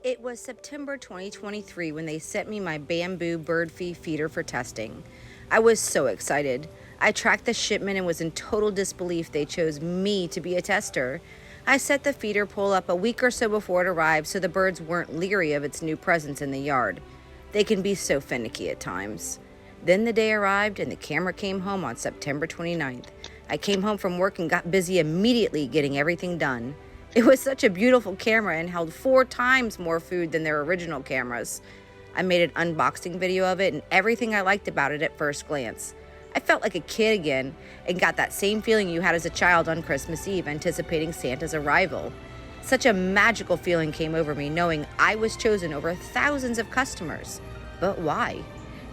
It was September 2023 when they sent me my bamboo bird feeder for testing. I was so excited. I tracked the shipment and was in total disbelief they chose me to be a tester. I set the feeder pole up a week or so before it arrived so the birds weren't leery of its new presence in the yard. They can be so finicky at times. Then the day arrived and the camera came home on September 29th. I came home from work and got busy immediately getting everything done. It was such a beautiful camera and held 4 times more food than their original cameras. I made an unboxing video of it and everything I liked about it at first glance. I felt like a kid again and got that same feeling you had as a child on Christmas Eve anticipating Santa's arrival. Such a magical feeling came over me knowing I was chosen over thousands of customers. But why?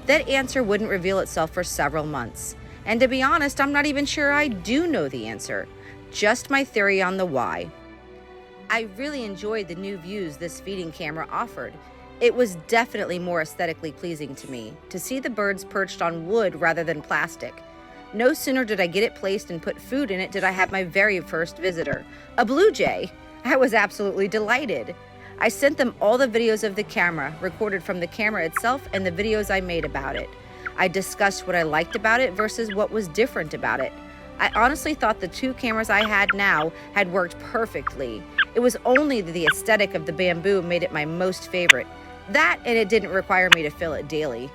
That answer wouldn't reveal itself for several months. And to be honest, I'm not even sure I do know the answer. Just my theory on the why. I really enjoyed the new views this feeding camera offered. It was definitely more aesthetically pleasing to me to see the birds perched on wood rather than plastic. No sooner did I get it placed and put food in it did I have my very first visitor, a blue jay. I was absolutely delighted. I sent them all the videos of the camera, recorded from the camera itself and the videos I made about it. I discussed what I liked about it versus what was different about it. I honestly thought the 2 cameras I had now had worked perfectly. It was only the aesthetic of the bamboo made it my most favorite. That and it didn't require me to fill it daily.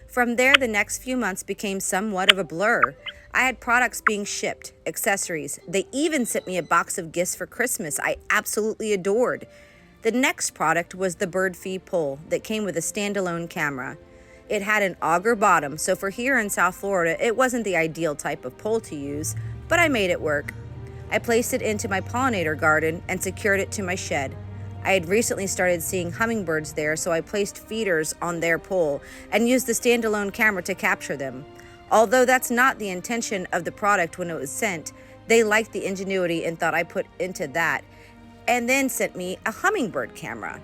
From there, the next few months became somewhat of a blur. I had products being shipped, accessories. They even sent me a box of gifts for Christmas I absolutely adored. The next product was the bird feed pole that came with a standalone camera. It had an auger bottom, so for here in South Florida, it wasn't the ideal type of pole to use, but I made it work. I placed it into my pollinator garden and secured it to my shed. I had recently started seeing hummingbirds there, so I placed feeders on their pole and used the standalone camera to capture them. Although that's not the intention of the product when it was sent, they liked the ingenuity and thought I put into that, and then sent me a hummingbird camera.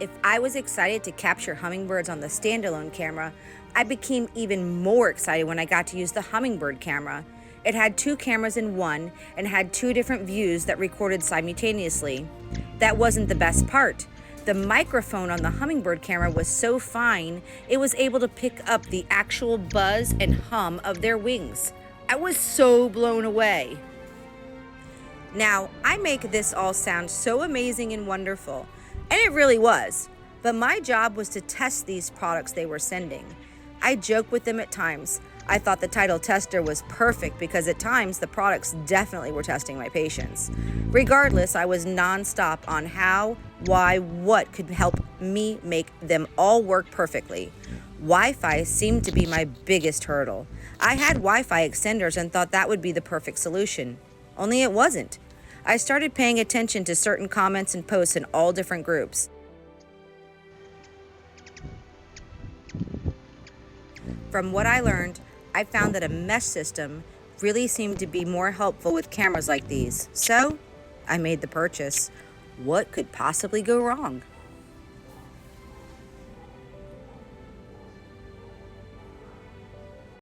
If I was excited to capture hummingbirds on the standalone camera, I became even more excited when I got to use the hummingbird camera. It had 2 cameras in one and had 2 different views that recorded simultaneously. That wasn't the best part. The microphone on the hummingbird camera was so fine, it was able to pick up the actual buzz and hum of their wings. I was so blown away. Now, I make this all sound so amazing and wonderful, and it really was, but my job was to test these products they were sending. I joke with them at times. I thought the title tester was perfect because at times the products definitely were testing my patience. Regardless, I was nonstop on how, why, what could help me make them all work perfectly. Wi-Fi seemed to be my biggest hurdle. I had Wi-Fi extenders and thought that would be the perfect solution. Only it wasn't. I started paying attention to certain comments and posts in all different groups. From what I learned, I found that a mesh system really seemed to be more helpful with cameras like these. So, I made the purchase. What could possibly go wrong?